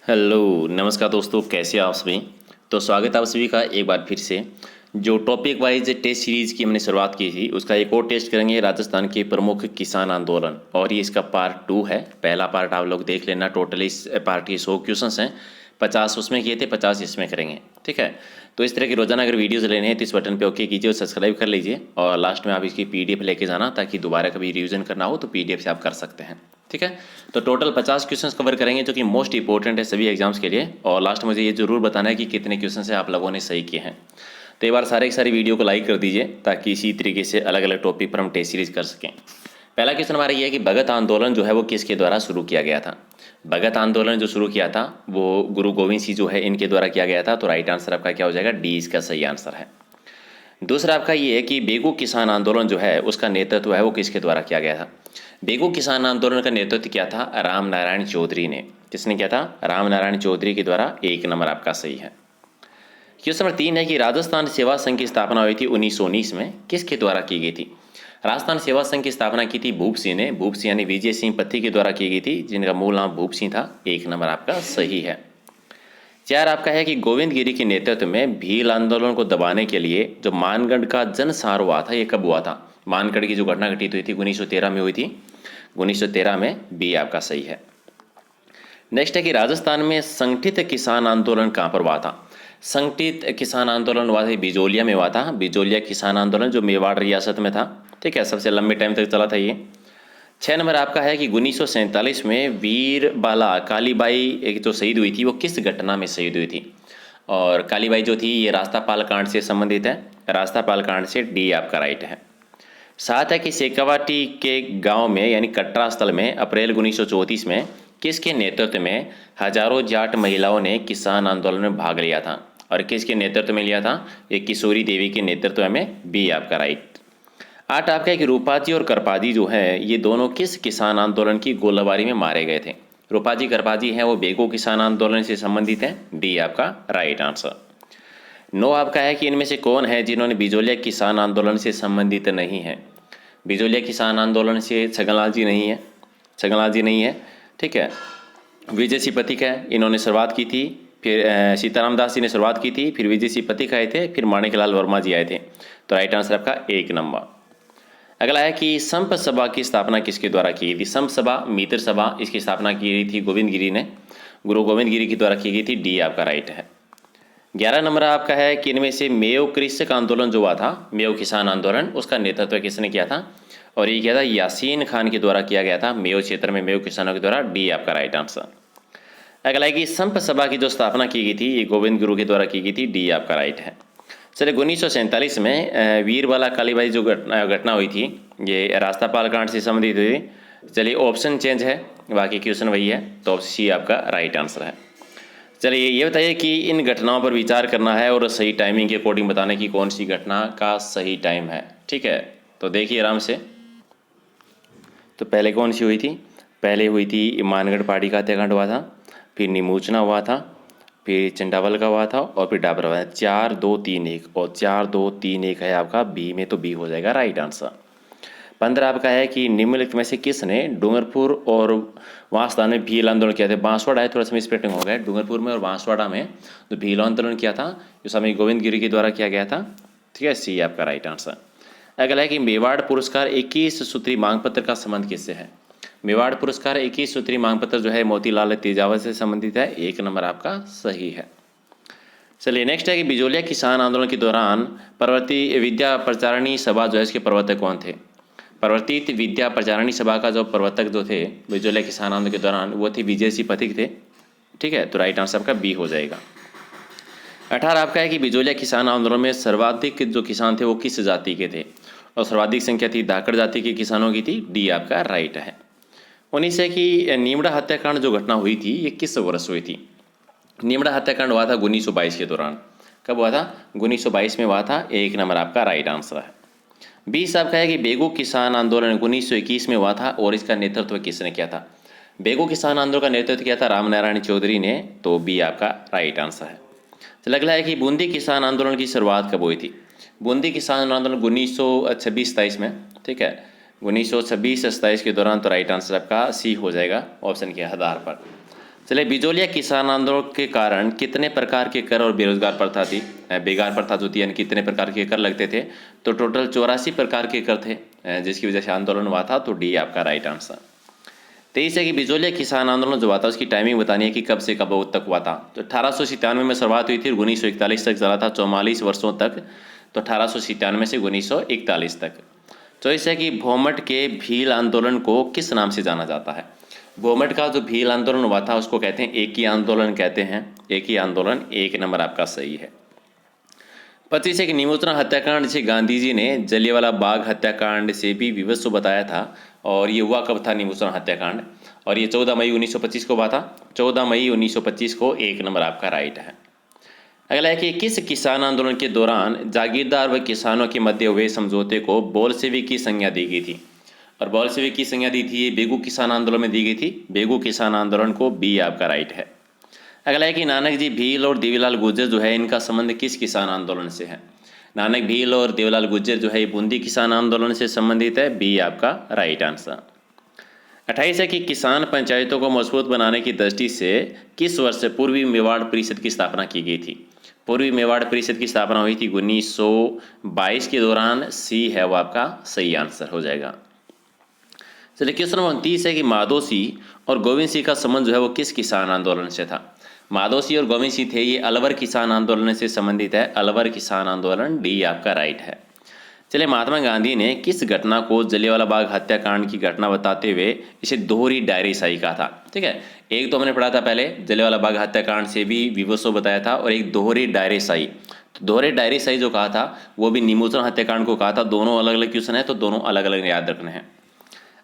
Hello नमस्कार दोस्तों, कैसे हैं आप सभी। तो स्वागत है आप सभी का एक बार फिर से। जो टॉपिक वाइज टेस्ट सीरीज़ की हमने शुरुआत की थी उसका एक और टेस्ट करेंगे, राजस्थान के प्रमुख किसान आंदोलन, और ये इसका पार्ट 2 है। पहला पार्ट आप लोग देख लेना। टोटली इस पार्ट के 100 क्वेश्चन हैं। 50 उसमें किए थे, 50 इसमें करेंगे, ठीक है। तो इस तरह की रोजाना अगर वीडियोज़ लेने हैं तो इस बटन पर ओके कीजिए और सब्सक्राइब कर लीजिए, और लास्ट में आप इसकी PDF लेके जाना ताकि दोबारा कभी रिविजन करना हो तो PDF से आप कर सकते हैं, ठीक है। तो टोटल 50 क्वेश्चंस कवर करेंगे जो कि मोस्ट इंपॉर्टेंट है सभी एग्जाम्स के लिए, और लास्ट मुझे ये जरूर बताना है कि कितने क्वेश्चन है आप लोगों ने सही किए हैं। तो एक बार सारे की सारी वीडियो को लाइक कर दीजिए ताकि इसी तरीके से अलग अलग टॉपिक पर हम टेस्ट सीरीज कर सकें। पहला क्वेश्चन हमारा ये है कि भगत आंदोलन जो है वो किसके द्वारा शुरू किया गया था। भगत आंदोलन जो शुरू किया था वो गुरु गोविंद सिंह जो है इनके द्वारा किया गया था। तो राइट आंसर आपका क्या हो जाएगा, डी इसका सही आंसर है। दूसरा आपका ये है कि बेगू किसान आंदोलन जो है उसका नेतृत्व है वो किसके द्वारा किया गया था। बेगू किसान आंदोलन का नेतृत्व किया था राम नारायण चौधरी ने। किसने किया था, राम नारायण चौधरी के द्वारा। एक नंबर आपका सही है। क्वेश्चन नंबर 3 है कि राजस्थान सेवा संघ की स्थापना हुई थी 1919 में, किसके द्वारा की गई थी। राजस्थान सेवा संघ की स्थापना की थी भूप सिंह ने। भूप सिंह यानी विजय सिंह पत्ती के द्वारा की गई थी, जिनका मूल नाम भूप सिंह था। एक नंबर आपका सही है। 4 आपका है कि गोविंद गिरी के नेतृत्व में भील आंदोलन को दबाने के लिए जो मानगढ़ का जनसार हुआ था, ये कब हुआ था। मानगढ़ की जो घटना घटित हुई थी 1913 में हुई थी। 1913 में, बी आपका सही है। नेक्स्ट है कि राजस्थान में संगठित किसान आंदोलन कहाँ पर हुआ था। संगठित किसान आंदोलन हुआ था बिजोलिया में हुआ था। बिजोलिया किसान आंदोलन जो मेवाड़ रियासत में था, ठीक है, सबसे लंबे टाइम तक चला था ये। 6 नंबर आपका है कि 1947 में वीर बाला कालीबाई एक जो शहीद हुई थी वो किस घटना में शहीद हुई थी। और कालीबाई जो थी ये रास्तापाल कांड से संबंधित है। रास्तापाल कांड से, डी आपका राइट है। 7 है कि शेखावाटी के गांव में यानी कटरा स्थल में अप्रैल 1934 में किसके नेतृत्व में हजारों जाट महिलाओं ने किसान आंदोलन में भाग लिया था। और किसके नेतृत्व में लिया था, ये किशोरी देवी के नेतृत्व में, बी आपका राइट। 8 आपका है कि रूपाजी और करपाजी जो है ये दोनों किस किसान आंदोलन की गोलाबारी में मारे गए थे। रूपाजी करपाजी हैं वो बेगू किसान आंदोलन से संबंधित हैं, डी आपका राइट आंसर। 9 आपका है कि इनमें से कौन है जिन्होंने बिजोलिया किसान आंदोलन से संबंधित नहीं है। बिजोलिया किसान आंदोलन से छगनलाल जी नहीं है, छगनलाल जी नहीं है, ठीक है। विजय सिंह पथिक है, इन्होंने शुरुआत की थी। फिर सीताराम दास जी ने शुरुआत की थी, फिर विजय सिंह पथिक आए थे, फिर माणिकलाल वर्मा जी आए थे। तो राइट आंसर आपका एक नंबर। अगला है कि संप सभा की स्थापना किसके द्वारा की गई थी। संप सभा, मित्र सभा, इसकी स्थापना की गई थी गोविंद गिरी ने, गुरु गोविंद गिरी के द्वारा की गई थी, डी आपका राइट है। 11 नंबर आपका है कि इनमें से मेव कृषक आंदोलन जो हुआ था, मेव किसान आंदोलन, उसका नेतृत्व किसने किया था। और ये किया था यासीन खान के द्वारा किया गया था, मेव क्षेत्र में मेव किसानों के द्वारा, डी आपका राइट आंसर। अगला है कि संप सभा की जो स्थापना की गई थी ये गोविंद गुरु के द्वारा की गई थी, डी आपका राइट है। चलिए 1947 में वीरबाला कालीबाई जो घटना हुई थी ये रास्तापाल कांड से संबंधित हुई। चलिए ऑप्शन चेंज है, बाकी क्वेश्चन वही है, तो सी आपका राइट आंसर है। चलिए ये बताइए कि इन घटनाओं पर विचार करना है और सही टाइमिंग के अकॉर्डिंग बताने की कौन सी घटना का सही टाइम है, ठीक है। तो देखिए आराम से। तो पहले कौन सी हुई थी, पहले हुई थी मानगढ़ पहाड़ी का हत्याकांड हुआ था, फिर निमोचना हुआ था, फिर चंडावल का हुआ था, और फिर डाबरा हुआ था। 4 2 3 1, और 4 2 3 1 है आपका बी में, तो बी हो जाएगा राइट आंसर। 15 आपका है कि निम्नलिखित में से किसने डूंगरपुर और वांसदा में भील आंदोलन किया था। बांसवाड़ा है, थोड़ा सा मिसप्रिंटिंग हो गया, डूंगरपुर में और बांसवाड़ा में जो भील आंदोलन किया था जो स्वामी गोविंद गिरी के द्वारा किया गया था, ठीक है, सी आपका राइट आंसर। अगला है कि मेवाड़ पुरस्कार 21 सूत्री मांग पत्र का संबंध किससे है। मेवाड़ पुरस्कार 21 सूत्री मांग पत्र जो है मोतीलाल तेजावत से संबंधित है, एक नंबर आपका सही है। चलिए नेक्स्ट है कि बिजोलिया किसान आंदोलन के दौरान प्रवर्तित विद्या प्रचारणी सभा जो है इसके प्रवर्तक कौन थे। प्रवर्तित विद्या प्रचारणी सभा का जो प्रवर्तक जो थे बिजोलिया किसान आंदोलन के दौरान वो थे विजय सिंह पथिक थे, ठीक है। तो राइट आंसर आपका बी हो जाएगा। 18 आपका है कि बिजोलिया किसान आंदोलन में सर्वाधिक जो किसान थे वो किस जाति के थे, और सर्वाधिक संख्या थी धाकड़ जाति के किसानों की थी, डी आपका राइट है। 19 है कि नीमड़ा हत्याकांड जो घटना हुई थी ये किस वर्ष हुई थी। नीमड़ा हत्याकांड हुआ था 1922 के दौरान। कब हुआ था, 1922 में हुआ था, एक नंबर आपका राइट आंसर है। 20 आपका है कि बेगू किसान आंदोलन 1921 में हुआ था और इसका नेतृत्व किसने किया था। बेगू किसान आंदोलन का नेतृत्व किया था राम नारायण चौधरी ने, तो बी आपका राइट आंसर है। चलिए अगला है कि बूंदी किसान आंदोलन की शुरुआत कब हुई थी। बूंदी किसान आंदोलन 1926-27 में, ठीक है, 1926-27 के दौरान, तो राइट आंसर आपका सी हो जाएगा ऑप्शन के आधार पर। चलिए, बिजोलिया किसान आंदोलन के कारण कितने प्रकार के कर और बेरोजगार प्रथा थी, बेकार प्रथा जो थी, यानी कितने प्रकार के कर लगते थे? तो टोटल 84 प्रकार के कर थे, जिसकी वजह से आंदोलन हुआ था। तो डी आपका राइट आंसर। 23 है कि बिजोलिया किसान आंदोलन जो हुआ था उसकी टाइमिंग बतानी है कि कब से कब तक हुआ था। तो 1897 में शुरुआत हुई थी और 1941 तक चला था, 44 वर्षों तक। तो 1897 से 1941 तक। चौबीस है कि भोमट के भील आंदोलन को किस नाम से जाना जाता है? भोमट का जो भील आंदोलन हुआ था उसको कहते हैं एक ही आंदोलन कहते हैं। एक ही आंदोलन, एक नंबर आपका सही है। 25 है कि निमोचना हत्याकांड जिसे गांधी जी ने जलियांवाला बाग हत्याकांड से भी विवश बताया था, और ये हुआ कब था निमोचना हत्याकांड? और ये 14 मई 1925 को हुआ था। 14 मई 1925 को, एक नंबर आपका राइट है। अगला है कि किस किसान आंदोलन के दौरान जागीरदार व किसानों के मध्य हुए समझौते को बोल्शेविक की संज्ञा दी गई थी? और बोल्शेविक की संज्ञा दी थी, ये बेगू किसान आंदोलन में दी गई थी। बेगू किसान आंदोलन को, बी आपका राइट है। अगला है कि नानक जी भील और देवीलाल गुर्जर जो है इनका संबंध किस किसान आंदोलन से है? नानक भील और देवीलाल गुर्जर जो है ये बूंदी किसान आंदोलन से संबंधित है। बी आपका राइट आंसर। 28 है कि किसान पंचायतों को मजबूत बनाने की दृष्टि से किस वर्ष पूर्वी मेवाड़ परिषद की स्थापना की गई थी? पूर्वी मेवाड़ परिषद की स्थापना हुई थी 1922 के दौरान। सी है वो आपका सही आंसर हो जाएगा। चलिए, क्वेश्चन नंबर 29 है कि माधो सिंह और गोविंद सिंह का संबंध जो है वो किस किसान आंदोलन से था? माधो सिंह और गोविंद सिंह थे, ये अलवर किसान आंदोलन से संबंधित है। अलवर किसान आंदोलन, डी आपका राइट है। चलिए, महात्मा गांधी ने किस घटना को जलियांवाला बाग हत्याकांड की घटना बताते हुए इसे दोहरी डायरेशाही कहा था? ठीक है, एक तो हमने पढ़ा था पहले, जलियांवाला बाग हत्याकांड से भी विवशो बताया था, और एक दोहरी डायरेशाही। तो दोहरे डायरेशाही जो कहा था वो भी निमोचना हत्याकांड को कहा था। दोनों अलग अलग क्वेश्चन है, तो दोनों अलग अलग याद रखने हैं।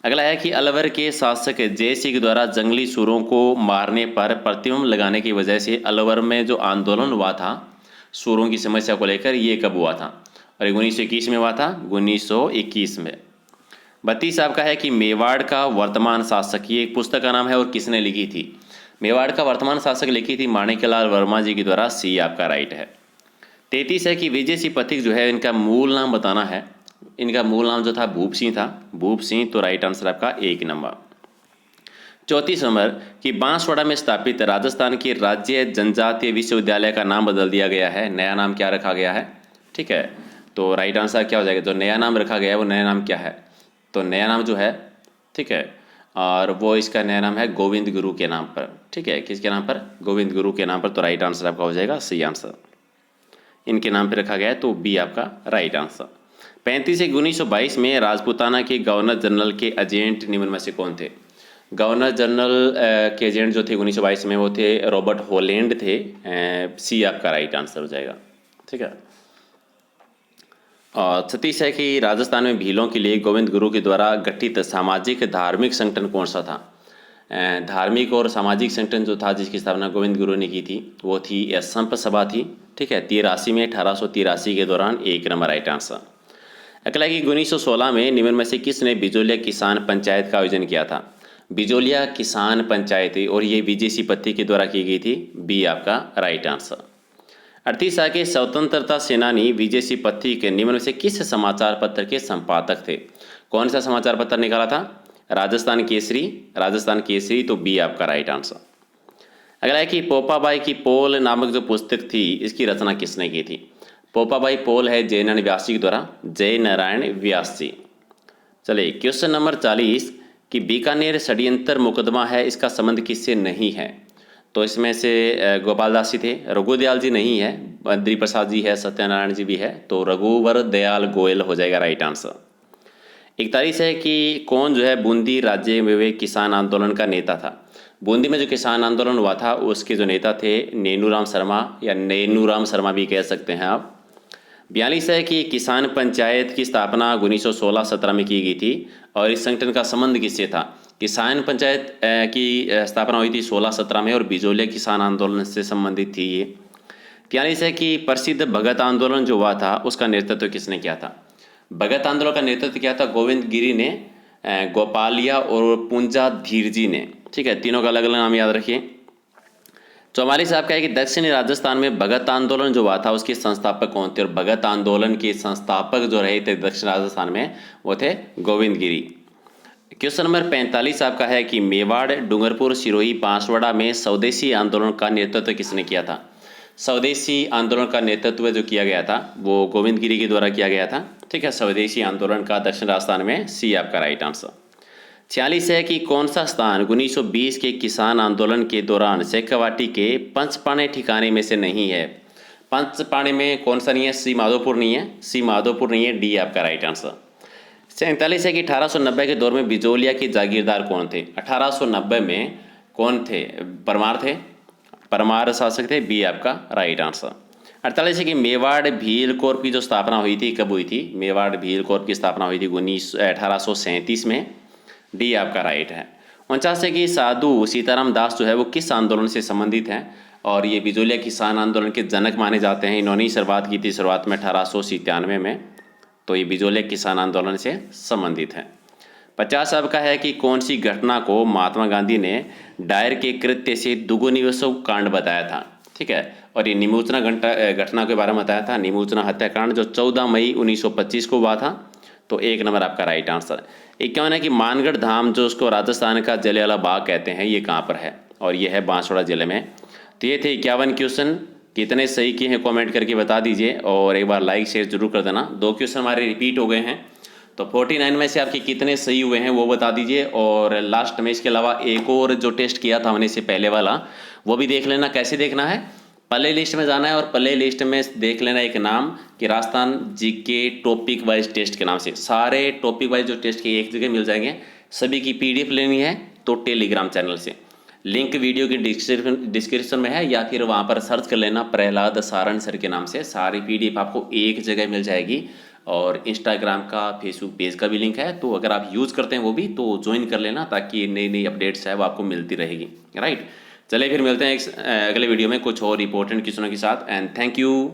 अगला है कि अलवर के शासक जय सिंह द्वारा जंगली सूरों को मारने पर प्रतिबंध लगाने की वजह से अलवर में जो आंदोलन हुआ था सूरों की समस्या को लेकर, ये कब हुआ था? और 1921 में हुआ था, 1921 में। 32 आपका है कि मेवाड़ का वर्तमान शासक, ये एक पुस्तक का नाम है और किसने लिखी थी? मेवाड़ का वर्तमान शासक लिखी थी माणिक्यलाल वर्मा जी के द्वारा। सी आपका राइट है। 33 है कि विजय सिंह पथिक जो है इनका मूल नाम बताना है। इनका मूल नाम जो था भूप सिंह था। भूप सिंह, तो राइट आंसर आपका एक नंबर। 34 नंबर कि बांसवाड़ा में स्थापित राजस्थान के राज्य जनजातीय विश्वविद्यालय का नाम बदल दिया गया है। नया नाम क्या रखा गया है? ठीक है, तो राइट आंसर क्या हो जाएगा? जो नया नाम रखा गया है वो नया नाम क्या है? तो नया नाम जो है, ठीक है, और वो इसका नया नाम है गोविंद गुरु के नाम पर। ठीक है, किसके नाम पर? गोविंद गुरु के नाम पर। तो राइट आंसर आपका हो जाएगा सही आंसर। इनके नाम पर रखा गया है, तो बी आपका राइट आंसर। 35 एक 1922 में राजपूताना के गवर्नर जनरल के एजेंट निम्न में से कौन थे? गवर्नर जनरल के एजेंट जो थे 1922 में वो थे रॉबर्ट हॉलैंड थे। सी आपका राइट आंसर हो जाएगा। ठीक है, और 36 है कि राजस्थान में भीलों के लिए गोविंद गुरु के द्वारा गठित सामाजिक धार्मिक संगठन कौन सा था? धार्मिक और सामाजिक संगठन जो था जिसकी स्थापना गोविंद गुरु ने की थी वो थी संप सभा थी। ठीक है, 83 में, 1883 के दौरान, एक नंबर राइट आंसर। अगला कि 1916 में निम्न में से किसने बिजोलिया किसान पंचायत का आयोजन किया था? बिजोलिया किसान पंचायत थी और ये विजय सिंह पथिक के द्वारा की गई थी। बी आपका राइट आंसर। 38 के स्वतंत्रता सेनानी विजय सिंह पथिक निम्न में से किस समाचार पत्र के संपादक थे? कौन सा समाचार पत्र निकाला था? राजस्थान केसरी। राजस्थान केसरी, तो बी आपका राइट आंसर। अगला है कि पोपाबाई की पोल नामक जो पुस्तक थी इसकी रचना किसने की थी? पोपाबाई पोल है जय नारायण व्यास जी के द्वारा। जय नारायण व्यास जी। चलिए, क्वेश्चन नंबर 40 कि बीकानेर षड्यंत्र मुकदमा है, इसका संबंध किससे नहीं है? तो इसमें से गोपाल दास जी थे, रघुदयाल जी नहीं है, बद्री प्रसाद जी है, सत्यनारायण जी भी है, तो रघुवर दयाल गोयल हो जाएगा राइट आंसर। 41 है कि कौन जो है बूंदी राज्य में वे किसान आंदोलन का नेता था? बूंदी में जो किसान आंदोलन हुआ था उसके जो नेता थे नेनूराम शर्मा, या नेनूराम शर्मा भी कह सकते हैं आप। 42 है कि किसान पंचायत की स्थापना 1916-17 में की गई थी और इस संगठन का संबंध किससे था? किसान पंचायत की स्थापना हुई थी 16-17 में और बिजोलिया किसान आंदोलन से संबंधित थी ये। 43 है कि प्रसिद्ध भगत आंदोलन जो हुआ था उसका नेतृत्व किसने किया था? भगत आंदोलन का नेतृत्व किया था गोविंद गिरी ने, गोपालिया और पुंजा धीर जी ने। ठीक है, तीनों का अलग अलग नाम याद रखिए। 44 आपका है कि दक्षिणी राजस्थान में भगत आंदोलन जो हुआ था उसके संस्थापक कौन थे? और भगत आंदोलन के संस्थापक जो रहे थे दक्षिण राजस्थान में वो थे गोविंद गिरी। क्वेश्चन नंबर 45 आपका है कि मेवाड़, डूंगरपुर, सिरोही, बांसवाड़ा में स्वदेशी आंदोलन का नेतृत्व किसने किया था। स्वदेशी आंदोलन का नेतृत्व जो किया गया था वो गोविंद गिरी के द्वारा किया गया था। ठीक है, स्वदेशी आंदोलन का दक्षिण राजस्थान में, सी आपका राइट आंसर। 46 है कि कौन सा स्थान 1920 के किसान आंदोलन के दौरान शेखावाटी के पंचपाणे ठिकाने में से नहीं है। पंचपाणे में कौन सा नहीं है, सी माधोपुर नहीं है, सी माधोपुर नहीं है, डी आपका राइट आंसर। 47 है कि 1890 के दौर में बिजोलिया के जागीरदार कौन थे। 1890 में कौन थे, परमार थे, परमार शासक थे, बी आपका राइट आंसर। 48 है कि मेवाड़ भील कॉर्प की जो स्थापना हुई थी कब हुई थी। मेवाड़ भील कॉर्प की स्थापना हुई थी 1837 में, डी आपका राइट है। 49 है कि साधु सीताराम दास जो है वो किस आंदोलन से संबंधित हैं, और ये बिजोलिया किसान आंदोलन के जनक माने जाते हैं। इन्होंने ही शुरुआत की थी शुरुआत में 1897 में, तो ये बिजोलिया किसान आंदोलन से संबंधित है। 50 आपका है कि कौन सी घटना को महात्मा गांधी ने डायर के कृत्य से दुगुनिवेशों कांड बताया था। ठीक है, और ये निमोचना घटना के बारे में बताया था, निमोचना हत्याकांड जो 14 मई 1925 को हुआ था, तो 1 नंबर आपका राइट आंसर। 51 है कि मानगढ़ धाम जो उसको राजस्थान का जलियांवाला बाग कहते हैं, ये कहाँ पर है, और ये है बांसवाड़ा जिले में। तो ये थे 51 क्वेश्चन। कितने सही किए हैं कमेंट करके बता दीजिए, और एक बार लाइक शेयर जरूर कर देना। 2 क्वेश्चन हमारे रिपीट हो गए हैं, तो 49 में से आपके कितने सही हुए हैं वो बता दीजिए। और लास्ट में इसके अलावा एक और जो टेस्ट किया था हमने इससे पहले वाला, वो भी देख लेना। कैसे देखना है, प्ले लिस्ट में जाना है और प्ले लिस्ट में देख लेना एक नाम कि Rajasthan GK topic wise test के नाम से। सारे टॉपिक वाइज जो टेस्ट के एक जगह मिल जाएंगे। सभी की PDF लेनी है तो टेलीग्राम चैनल से, लिंक वीडियो की डिस्क्रिप्शन में है, या फिर वहाँ पर सर्च कर लेना प्रहलाद सारण सर के नाम से। सारी PDF आपको एक जगह मिल जाएगी, और इंस्टाग्राम का, फेसबुक पेज का भी लिंक है, तो अगर आप यूज़ करते हैं वो भी तो ज्वाइन कर लेना, ताकि नई नई अपडेट्स है वो आपको मिलती रहेगी। राइट, चलिए फिर मिलते हैं एक अगले वीडियो में कुछ और इंपॉर्टेंट क्वेश्चनों के साथ। And thank you.